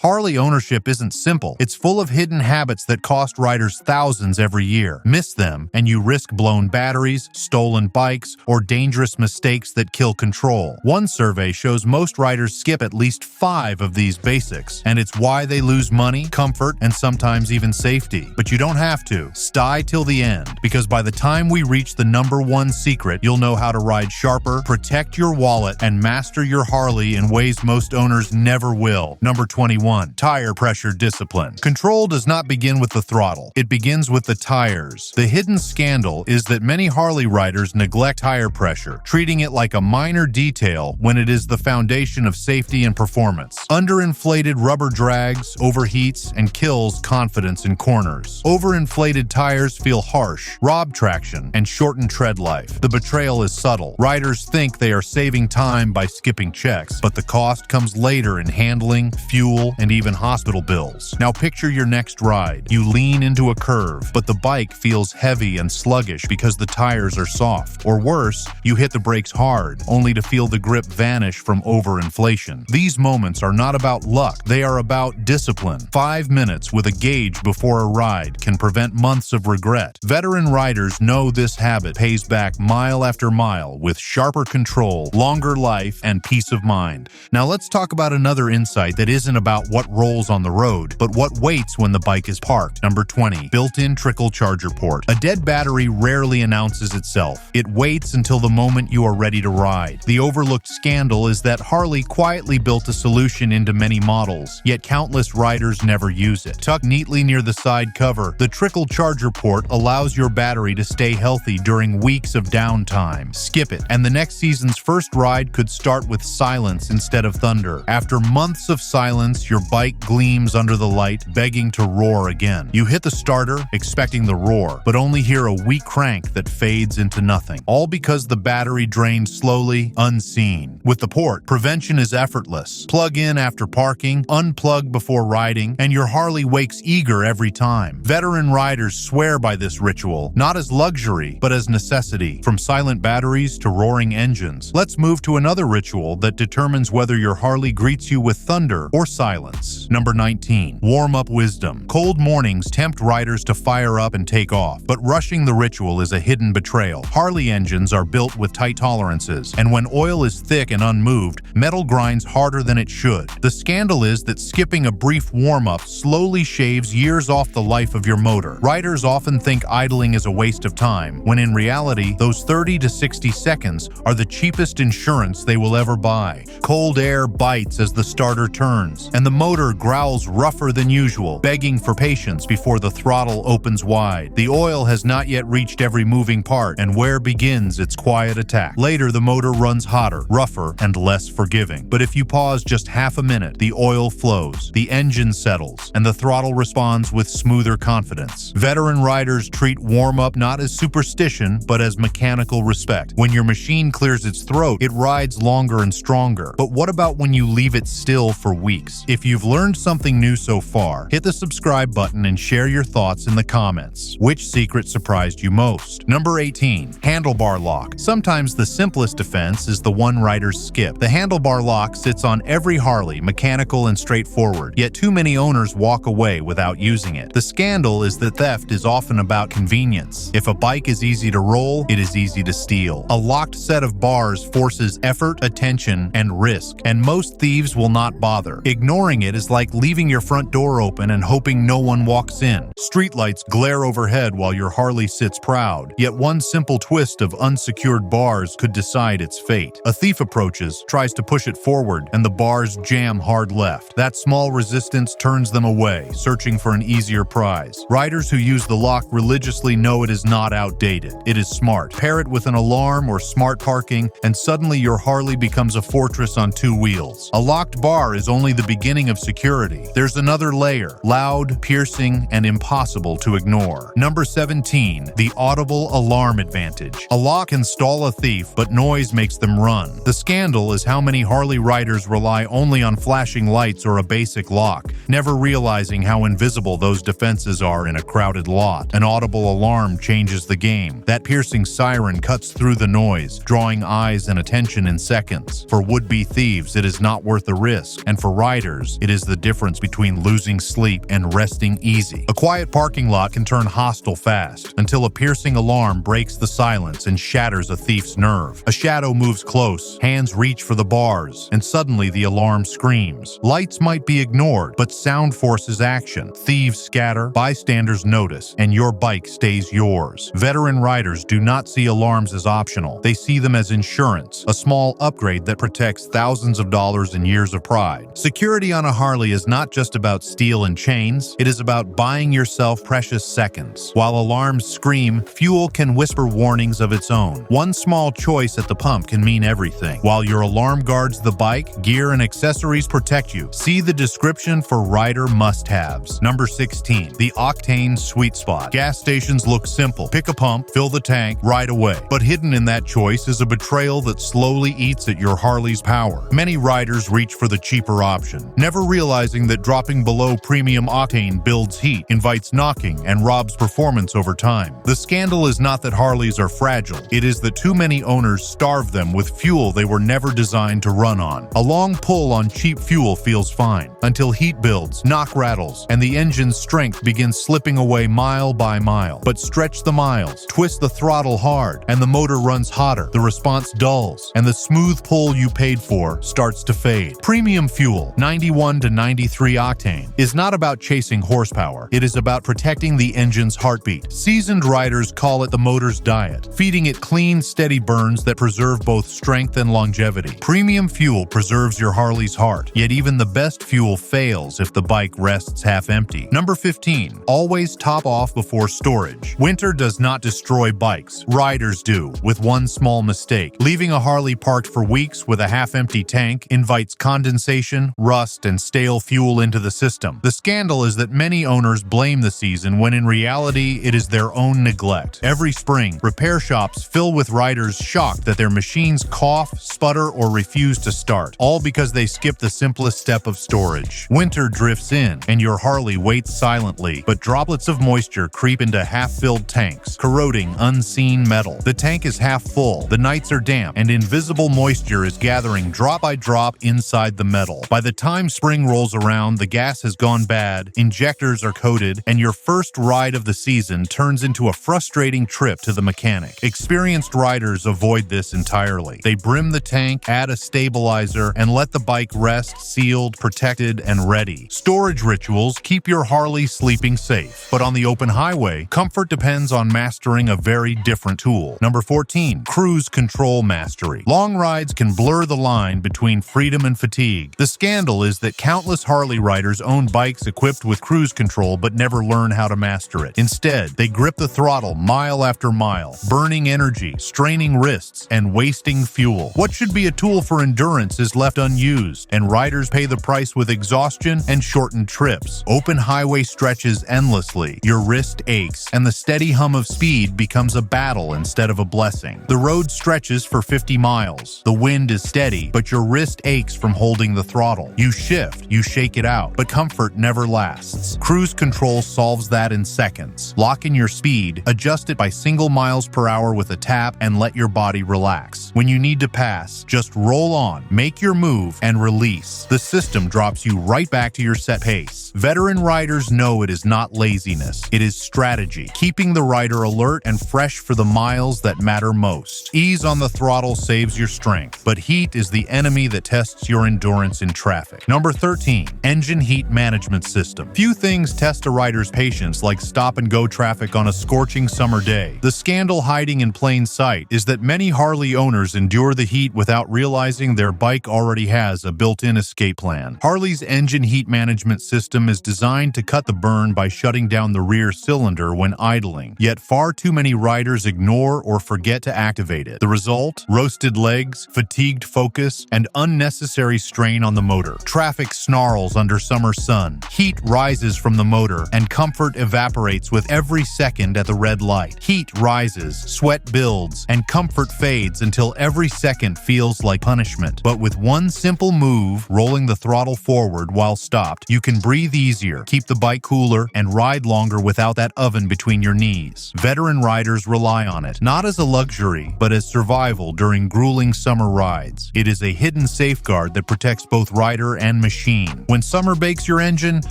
Harley ownership isn't simple. It's full of hidden habits that cost riders thousands every year. Miss them, and you risk blown batteries, stolen bikes, or dangerous mistakes that kill control. One survey shows most riders skip at least 5 of these basics, and it's why they lose money, comfort, and sometimes even safety. But you don't have to. Stay till the end, because by the time we reach the #1 secret, you'll know how to ride sharper, protect your wallet, and master your Harley in ways most owners never will. Number 21. Tire pressure discipline. Control does not begin with the throttle. It begins with the tires. The hidden scandal is that many Harley riders neglect tire pressure, treating it like a minor detail when it is the foundation of safety and performance. Underinflated rubber drags, overheats, and kills confidence in corners. Overinflated tires feel harsh, rob traction, and shorten tread life. The betrayal is subtle. Riders think they are saving time by skipping checks, but the cost comes later in handling, fuel, and even hospital bills. Now picture your next ride. You lean into a curve, but the bike feels heavy and sluggish because the tires are soft. Or worse, you hit the brakes hard, only to feel the grip vanish from overinflation. These moments are not about luck, they are about discipline. 5 minutes with a gauge before a ride can prevent months of regret. Veteran riders know this habit pays back mile after mile with sharper control, longer life, and peace of mind. Now let's talk about another insight that isn't about what rolls on the road, but what waits when the bike is parked. Number 20. Built-in trickle charger port. A dead battery rarely announces itself. It waits until the moment you are ready to ride. The overlooked scandal is that Harley quietly built a solution into many models, yet countless riders never use it. Tucked neatly near the side cover, the trickle charger port allows your battery to stay healthy during weeks of downtime. Skip it, and the next season's first ride could start with silence instead of thunder. After months of silence, your bike gleams under the light, begging to roar again. You hit the starter, expecting the roar, but only hear a weak crank that fades into nothing. All because the battery drained slowly, unseen. With the port, prevention is effortless. Plug in after parking, unplug before riding, and your Harley wakes eager every time. Veteran riders swear by this ritual, not as luxury, but as necessity. From silent batteries to roaring engines. Let's move to another ritual that determines whether your Harley greets you with thunder or silence. Number 19. Warm-up wisdom. Cold mornings tempt riders to fire up and take off, but rushing the ritual is a hidden betrayal. Harley engines are built with tight tolerances, and when oil is thick and unmoved, metal grinds harder than it should. The scandal is that skipping a brief warm-up slowly shaves years off the life of your motor. Riders often think idling is a waste of time, when in reality, those 30 to 60 seconds are the cheapest insurance they will ever buy. Cold air bites as the starter turns, and the motor growls rougher than usual, begging for patience before the throttle opens wide. The oil has not yet reached every moving part, and where begins its quiet attack. Later, the motor runs hotter, rougher, and less forgiving. But if you pause just half a minute, the oil flows, the engine settles, and the throttle responds with smoother confidence. Veteran riders treat warm-up not as superstition, but as mechanical respect. When your machine clears its throat, it rides longer and stronger. But what about when you leave it still for weeks? If you've learned something new so far, hit the subscribe button and share your thoughts in the comments. Which secret surprised you most? Number 18. Handlebar lock. Sometimes the simplest defense is the one riders skip. The handlebar lock sits on every Harley, mechanical and straightforward, yet too many owners walk away without using it. The scandal is that theft is often about convenience. If a bike is easy to roll, it is easy to steal. A locked set of bars forces effort, attention, and risk, and most thieves will not bother. Ignoring it is like leaving your front door open and hoping no one walks in. Streetlights glare overhead while your Harley sits proud, yet one simple twist of unsecured bars could decide its fate. A thief approaches, tries to push it forward, and the bars jam hard left. That small resistance turns them away, searching for an easier prize. Riders who use the lock religiously know it is not outdated. It is smart. Pair it with an alarm or smart parking, and suddenly your Harley becomes a fortress on 2 wheels. A locked bar is only the beginning of security. There's another layer, loud, piercing, and impossible to ignore. Number 17. The audible alarm advantage. A lock can stall a thief, but noise makes them run. The scandal is how many Harley riders rely only on flashing lights or a basic lock, never realizing how invisible those defenses are in a crowded lot. An audible alarm changes the game. That piercing siren cuts through the noise, drawing eyes and attention in seconds. For would-be thieves, it is not worth the risk, and for riders, hours. It is the difference between losing sleep and resting easy. A quiet parking lot can turn hostile fast, until a piercing alarm breaks the silence and shatters a thief's nerve. A shadow moves close, hands reach for the bars, and suddenly the alarm screams. Lights might be ignored, but sound forces action. Thieves scatter, bystanders notice, and your bike stays yours. Veteran riders do not see alarms as optional. They see them as insurance, a small upgrade that protects thousands of dollars and years of pride. Security on a Harley is not just about steel and chains. It is about buying yourself precious seconds. While alarms scream, fuel can whisper warnings of its own. One small choice at the pump can mean everything. While your alarm guards the bike, gear and accessories protect you. See the description for rider must-haves. Number 16. The octane sweet spot. Gas stations look simple. Pick a pump, fill the tank, ride away. But hidden in that choice is a betrayal that slowly eats at your Harley's power. Many riders reach for the cheaper option, never realizing that dropping below premium octane builds heat, invites knocking, and robs performance over time. The scandal is not that Harleys are fragile. It is that too many owners starve them with fuel they were never designed to run on. A long pull on cheap fuel feels fine, until heat builds, knock rattles, and the engine's strength begins slipping away mile by mile. But stretch the miles, twist the throttle hard, and the motor runs hotter, the response dulls, and the smooth pull you paid for starts to fade. Premium fuel, 91 to 93 octane, is not about chasing horsepower. It is about protecting the engine's heartbeat. Seasoned riders call it the motor's diet, feeding it clean, steady burns that preserve both strength and longevity. Premium fuel preserves your Harley's heart, yet even the best fuel fails if the bike rests half empty. Number 15. Always top off before storage. Winter does not destroy bikes. Riders do, with one small mistake. Leaving a Harley parked for weeks with a half-empty tank invites condensation, rust, and stale fuel into the system. The scandal is that many owners blame the season when in reality it is their own neglect. Every spring, repair shops fill with riders shocked that their machines cough, sputter, or refuse to start, all because they skip the simplest step of storage. Winter drifts in, and your Harley waits silently, but droplets of moisture creep into half-filled tanks, corroding unseen metal. The tank is half full, the nights are damp, and invisible moisture is gathering drop by drop inside the metal. By the time spring rolls around, the gas has gone bad, injectors are coated, and your first ride of the season turns into a frustrating trip to the mechanic. Experienced riders avoid this entirely. They brim the tank, add a stabilizer, and let the bike rest sealed, protected, and ready. Storage rituals keep your Harley sleeping safe. But on the open highway, comfort depends on mastering a very different tool. Number 14. Cruise control mastery. Long rides can blur the line between freedom and fatigue. The scandal is that countless Harley riders own bikes equipped with cruise control but never learn how to master it. Instead, they grip the throttle mile after mile, burning energy, straining wrists, and wasting fuel. What should be a tool for endurance is left unused, and riders pay the price with exhaustion and shortened trips. Open highway stretches endlessly, your wrist aches, and the steady hum of speed becomes a battle instead of a blessing. The road stretches for 50 miles. The wind is steady, but your wrist aches from holding the throttle. You shift, you shake it out, but comfort never lasts. Cruise control solves that in seconds. Lock in your speed, adjust it by single miles per hour with a tap, and let your body relax. When you need to pass, just roll on, make your move, and release. The system drops you right back to your set pace. Veteran riders know it is not laziness, it is strategy, keeping the rider alert and fresh for the miles that matter most. Ease on the throttle saves your strength, but heat is the enemy that tests your endurance in traffic. Number 13. Engine heat management system. Few things test a rider's patience like stop-and-go traffic on a scorching summer day. The scandal hiding in plain sight is that many Harley owners endure the heat without realizing their bike already has a built-in escape plan. Harley's engine heat management system is designed to cut the burn by shutting down the rear cylinder when idling, yet far too many riders ignore or forget to activate it. The result? Roasted legs, fatigued focus, and unnecessary strain on the motor. Traffic snarls under summer sun. Heat rises from the motor, and comfort evaporates with every second at the red light. Heat rises, sweat builds, and comfort fades until every second feels like punishment. But with one simple move, rolling the throttle forward while stopped, you can breathe easier, keep the bike cooler, and ride longer without that oven between your knees. Veteran riders rely on it, not as a luxury, but as survival during grueling summer rides. It is a hidden safeguard that protects both rider and well-run machine. When summer bakes your engine,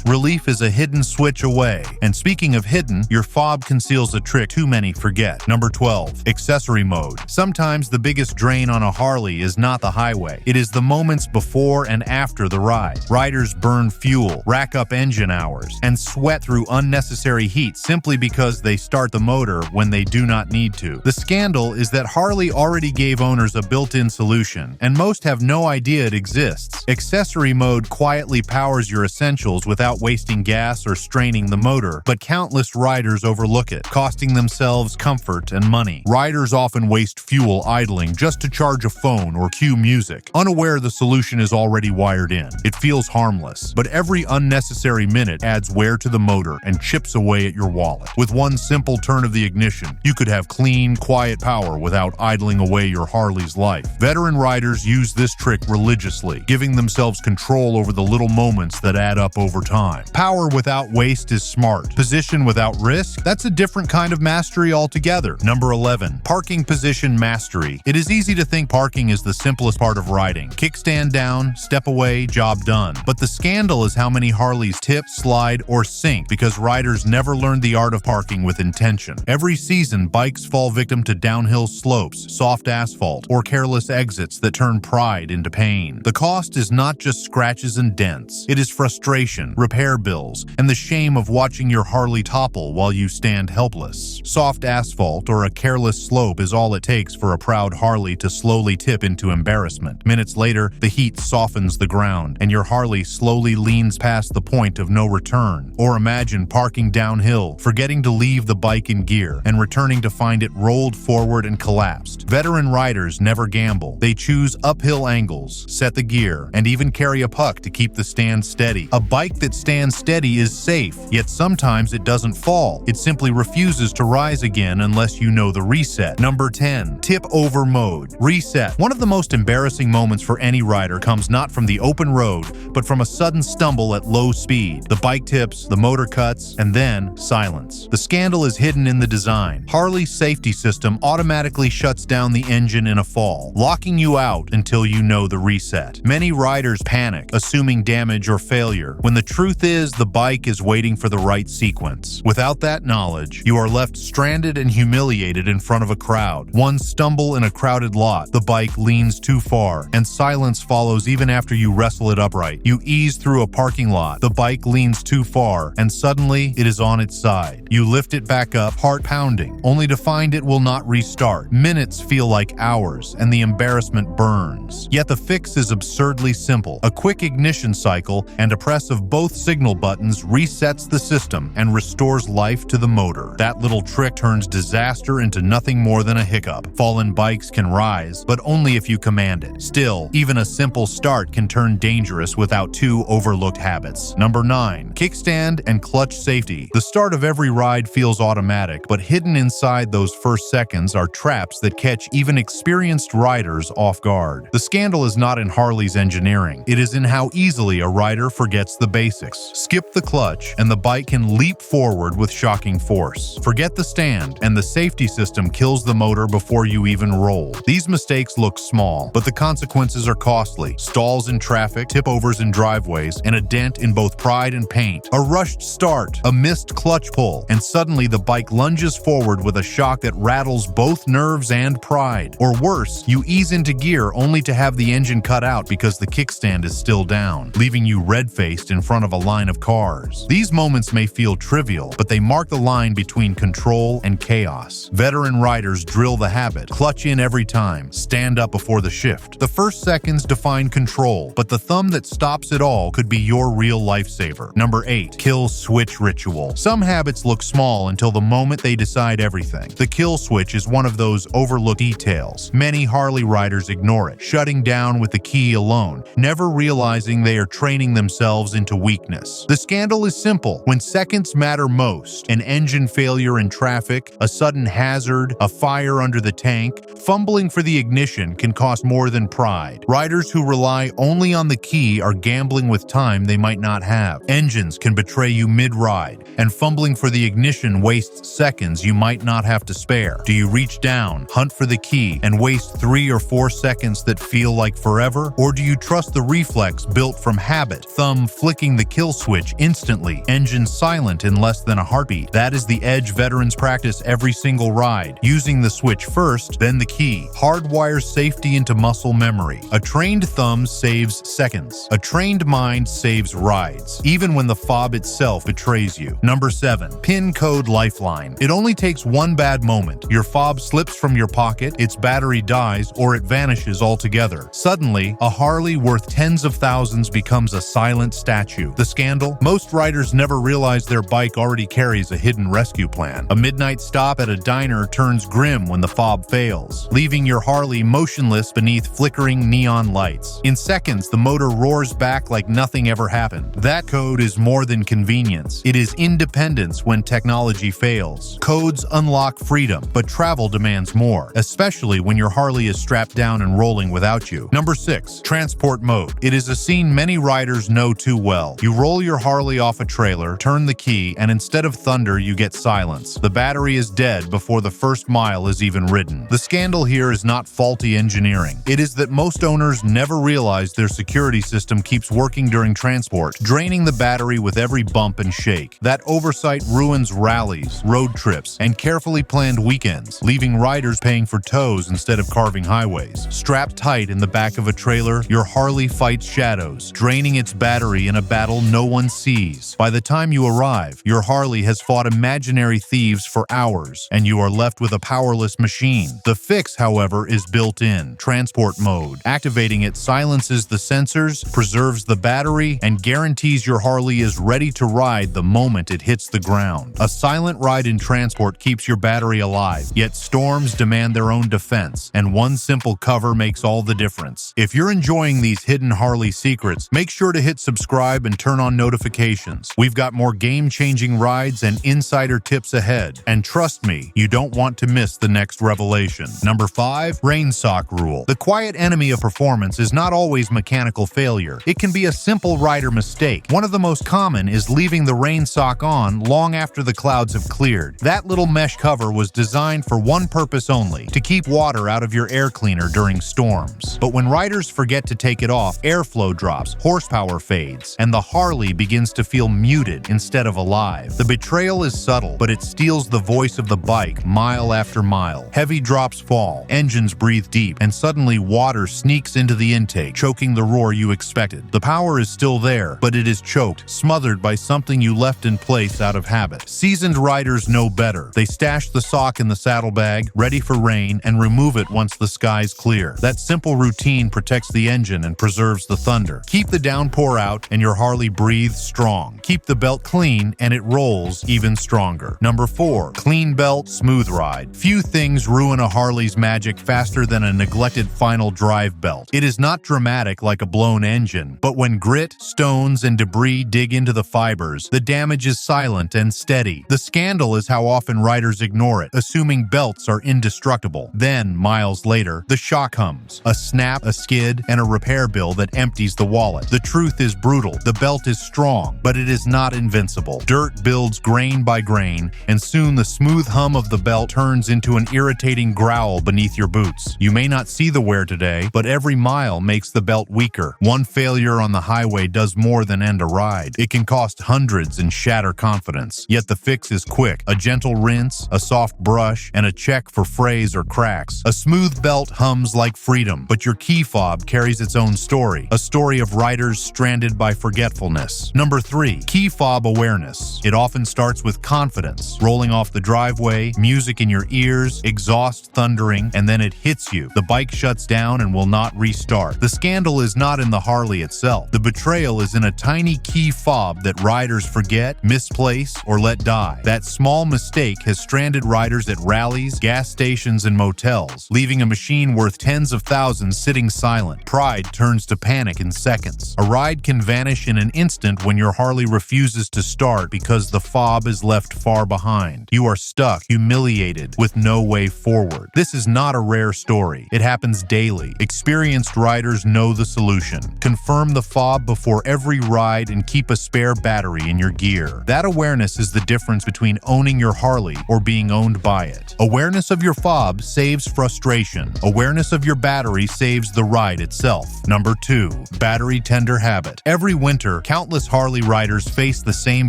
relief is a hidden switch away. And speaking of hidden, your fob conceals a trick too many forget. Number 12. Accessory mode. Sometimes the biggest drain on a Harley is not the highway. It is the moments before and after the ride. Riders burn fuel, rack up engine hours, and sweat through unnecessary heat simply because they start the motor when they do not need to. The scandal is that Harley already gave owners a built-in solution, and most have no idea it exists. Accessory mode quietly powers your essentials without wasting gas or straining the motor, but countless riders overlook it, costing themselves comfort and money. Riders often waste fuel idling just to charge a phone or cue music, unaware the solution is already wired in. It feels harmless, but every unnecessary minute adds wear to the motor and chips away at your wallet. With one simple turn of the ignition, you could have clean, quiet power without idling away your Harley's life. Veteran riders use this trick religiously, giving themselves control over the little moments that add up over time. Power without waste is smart. Position without risk? That's a different kind of mastery altogether. Number 11. Parking position mastery. It is easy to think parking is the simplest part of riding. Kickstand down, step away, job done. But the scandal is how many Harleys tip, slide, or sink because riders never learned the art of parking with intention. Every season, bikes fall victim to downhill slopes, soft asphalt, or careless exits that turn pride into pain. The cost is not just scratches and dents. It is frustration, repair bills, and the shame of watching your Harley topple while you stand helpless. Soft asphalt or a careless slope is all it takes for a proud Harley to slowly tip into embarrassment. Minutes later, the heat softens the ground, and your Harley slowly leans past the point of no return. Or imagine parking downhill, forgetting to leave the bike in gear, and returning to find it rolled forward and collapsed. Veteran riders never gamble. They choose uphill angles, set the gear, and even carry a puck to keep the stand steady. A bike that stands steady is safe, yet sometimes it doesn't fall. It simply refuses to rise again unless you know the reset. Number 10. Tip over mode. Reset. One of the most embarrassing moments for any rider comes not from the open road, but from a sudden stumble at low speed. The bike tips, the motor cuts, and then silence. The scandal is hidden in the design. Harley's safety system automatically shuts down the engine in a fall, locking you out until you know the reset. Many riders panic, assuming damage or failure, when the truth is the bike is waiting for the right sequence. Without that knowledge, you are left stranded and humiliated in front of a crowd. One stumble in a crowded lot, the bike leans too far, and silence follows even after you wrestle it upright. You ease through a parking lot, the bike leans too far, and suddenly it is on its side. You lift it back up, heart pounding, only to find it will not restart. Minutes feel like hours, and the embarrassment burns. Yet the fix is absurdly simple. A quick ignition cycle and a press of both signal buttons resets the system and restores life to the motor. That little trick turns disaster into nothing more than a hiccup. Fallen bikes can rise, but only if you command it. Still, even a simple start can turn dangerous without two overlooked habits. Number 9. Kickstand and clutch safety. The start of every ride feels automatic, but hidden inside those first seconds are traps that catch even experienced riders off guard. The scandal is not in Harley's engineering. It is in how easily a rider forgets the basics. Skip the clutch, and the bike can leap forward with shocking force. Forget the stand, and the safety system kills the motor before you even roll. These mistakes look small, but the consequences are costly. Stalls in traffic, tip-overs in driveways, and a dent in both pride and paint. A rushed start, a missed clutch pull, and suddenly the bike lunges forward with a shock that rattles both nerves and pride. Or worse, you ease into gear only to have the engine cut out because the kickstand is still down, leaving you red-faced in front of a line of cars. These moments may feel trivial, but they mark the line between control and chaos. Veteran riders drill the habit, clutch in every time, stand up before the shift. The first seconds define control, but the thumb that stops it all could be your real lifesaver. Number 8. Kill switch ritual. Some habits look small until the moment they decide everything. The kill switch is one of those overlooked details. Many Harley riders ignore it, shutting down with the key alone, never realizing they are training themselves into weakness. The scandal is simple. When seconds matter most, an engine failure in traffic, a sudden hazard, a fire under the tank, fumbling for the ignition can cost more than pride. Riders who rely only on the key are gambling with time they might not have. Engines can betray you mid-ride, and fumbling for the ignition wastes seconds you might not have to spare. Do you reach down, hunt for the key, and waste 3 or 4 seconds that feel like forever? Or do you trust the reflex reflex built from habit, thumb flicking the kill switch instantly, engine silent in less than a heartbeat. That is the edge veterans practice every single ride, using the switch first, then the key. Hardwires safety into muscle memory. A trained thumb saves seconds. A trained mind saves rides, even when the fob itself betrays you. Number 7. Pin code lifeline. It only takes one bad moment. Your fob slips from your pocket, its battery dies, or it vanishes altogether. Suddenly, a Harley worth tens of thousands becomes a silent statue. The scandal? Most riders never realize their bike already carries a hidden rescue plan. A midnight stop at a diner turns grim when the fob fails, leaving your Harley motionless beneath flickering neon lights. In seconds, the motor roars back like nothing ever happened. That code is more than convenience. It is independence when technology fails. Codes unlock freedom, but travel demands more, especially when your Harley is strapped down and rolling without you. Number 6. Transport mode. It is a scene many riders know too well. You roll your Harley off a trailer, turn the key, and instead of thunder, you get silence. The battery is dead before the first mile is even ridden. The scandal here is not faulty engineering. It is that most owners never realize their security system keeps working during transport, draining the battery with every bump and shake. That oversight ruins rallies, road trips, and carefully planned weekends, leaving riders paying for tows instead of carving highways. Strapped tight in the back of a trailer, your Harley fights shadows, draining its battery in a battle no one sees. By the time you arrive, your Harley has fought imaginary thieves for hours, and you are left with a powerless machine. The fix, however, is built in. Transport mode. Activating it silences the sensors, preserves the battery, and guarantees your Harley is ready to ride the moment it hits the ground. A silent ride in transport keeps your battery alive, yet storms demand their own defense, and one simple cover makes all the difference. If you're enjoying these hidden Harley secrets, make sure to hit subscribe and turn on notifications. We've got more game-changing rides and insider tips ahead, and trust me, you don't want to miss the next revelation. Number 5. Rain sock rule. The quiet enemy of performance is not always mechanical failure. It can be a simple rider mistake. One of the most common is leaving the rain sock on long after the clouds have cleared. That little mesh cover was designed for one purpose only, to keep water out of your air cleaner during storms. But when riders forget to take it off, airflow drops, horsepower fades, and the Harley begins to feel muted instead of alive. The betrayal is subtle, but it steals the voice of the bike mile after mile. Heavy drops fall, engines breathe deep, and suddenly water sneaks into the intake, choking the roar you expected. The power is still there, but it is choked, smothered by something you left in place out of habit. Seasoned riders know better. They stash the sock in the saddlebag, ready for rain, and remove it once the skies clear. That simple routine protects the engine and preserves the thunder. Keep the downpour out, and your Harley breathes strong. Keep the belt clean, and it rolls even stronger. Number 4. Clean belt, smooth ride. Few things ruin a Harley's magic faster than a neglected final drive belt. It is not dramatic like a blown engine, but when grit, stones, and debris dig into the fibers, the damage is silent and steady. The scandal is how often riders ignore it, assuming belts are indestructible. Then, miles later, the shock comes. A snap, a skid, and a repair bill that empties the wallet. The truth is brutal. The belt is strong, but it is not invincible. Dirt builds grain by grain, and soon the smooth hum of the belt turns into an irritating growl beneath your boots. You may not see the wear today, but every mile makes the belt weaker. One failure on the highway does more than end a ride. It can cost hundreds and shatter confidence. Yet the fix is quick. A gentle rinse, a soft brush, and a check for frays or cracks. A smooth belt hums like freedom, but your key fob carries its own story. A story of riders stranded by forgetfulness. Number 3. Key fob awareness. It often starts with confidence. Rolling off the driveway, music in your ears, exhaust thundering, and then it hits you. The bike shuts down and will not restart. The scandal is not in the Harley itself. The betrayal is in a tiny key fob that riders forget, misplace, or let die. That small mistake has stranded riders at rallies, gas stations, and motels, leaving a machine worth tens of thousands sitting silent. Pride turns to panic in seconds. A ride can vanish in an instant when your Harley refuses to start because the fob is left far behind. You are stuck, humiliated, with no way forward. This is not a rare story. It happens daily. Experienced riders know the solution. Confirm the fob before every ride and keep a spare battery in your gear. That awareness is the difference between owning your Harley or being owned by it. Awareness of your fob saves frustration. Awareness of your battery saves the ride itself. Number 2. 2. Battery tender habit. Every winter, countless Harley riders face the same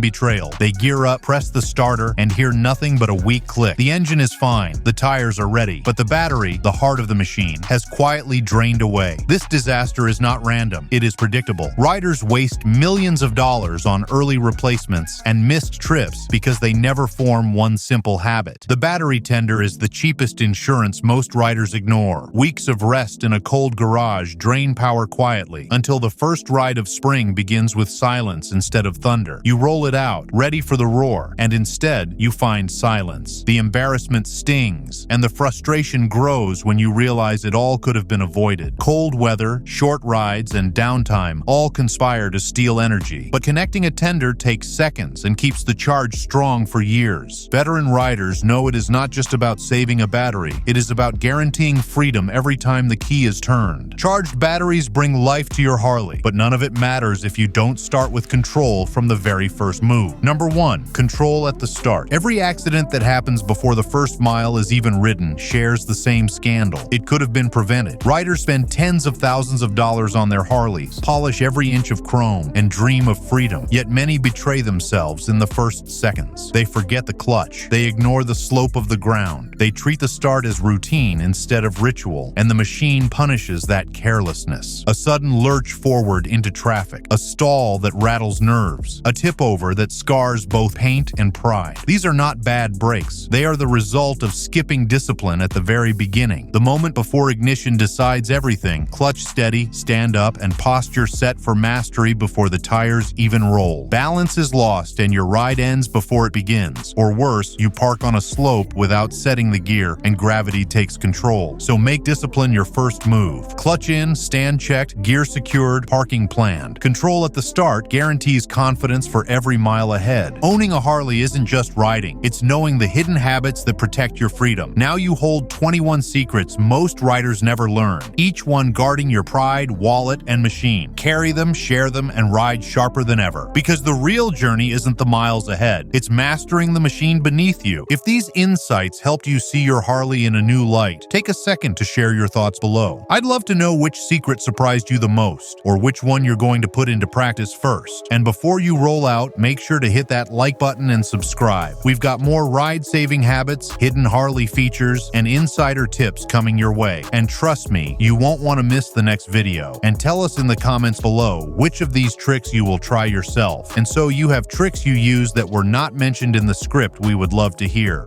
betrayal. They gear up, press the starter, and hear nothing but a weak click. The engine is fine, the tires are ready, but the battery, the heart of the machine, has quietly drained away. This disaster is not random, it is predictable. Riders waste millions of dollars on early replacements and missed trips because they never form one simple habit. The battery tender is the cheapest insurance most riders ignore. Weeks of rest in a cold garage drain power quietly until the first ride of spring begins with silence instead of thunder. You roll it out, ready for the roar, and instead you find silence. The embarrassment stings, and the frustration grows when you realize it all could have been avoided. Cold weather, short rides, and downtime all conspire to steal energy. But connecting a tender takes seconds and keeps the charge strong for years. Veteran riders know it is not just about saving a battery, it is about guaranteeing freedom every time the key is turned. Charged batteries bring life to your Harley, but none of it matters if you don't start with control from the very first move. Number 1. Control at the start. Every accident that happens before the first mile is even ridden shares the same scandal. It could have been prevented. Riders spend tens of thousands of dollars on their Harleys, polish every inch of chrome, and dream of freedom. Yet many betray themselves in the first seconds. They forget the clutch. They ignore the slope of the ground. They treat the start as routine instead of ritual, and the machine punishes that carelessness. A sudden lurch forward into traffic, a stall that rattles nerves, a tip-over that scars both paint and pride. These are not bad breaks. They are the result of skipping discipline at the very beginning. The moment before ignition decides everything, clutch steady, stand up, and posture set for mastery before the tires even roll. Balance is lost and your ride ends before it begins. Or worse, you park on a slope without setting the gear and gravity takes control. So make discipline your first move. Clutch in, stand checked, gear secured, parking planned. Control at the start guarantees confidence for every mile ahead. Owning a Harley isn't just riding, it's knowing the hidden habits that protect your freedom. Now you hold 21 secrets most riders never learn, each one guarding your pride, wallet, and machine. Carry them, share them, and ride sharper than ever. Because the real journey isn't the miles ahead, it's mastering the machine beneath you. If these insights helped you see your Harley in a new light, take a second to share your thoughts below. I'd love to know which secret surprised you the most, or which one you're going to put into practice first. And before you roll out, make sure to hit that like button and subscribe. We've got more ride-saving habits, hidden Harley features, and insider tips coming your way. And trust me, you won't want to miss the next video. And tell us in the comments below which of these tricks you will try yourself. And so you have tricks you use that were not mentioned in the script, we would love to hear.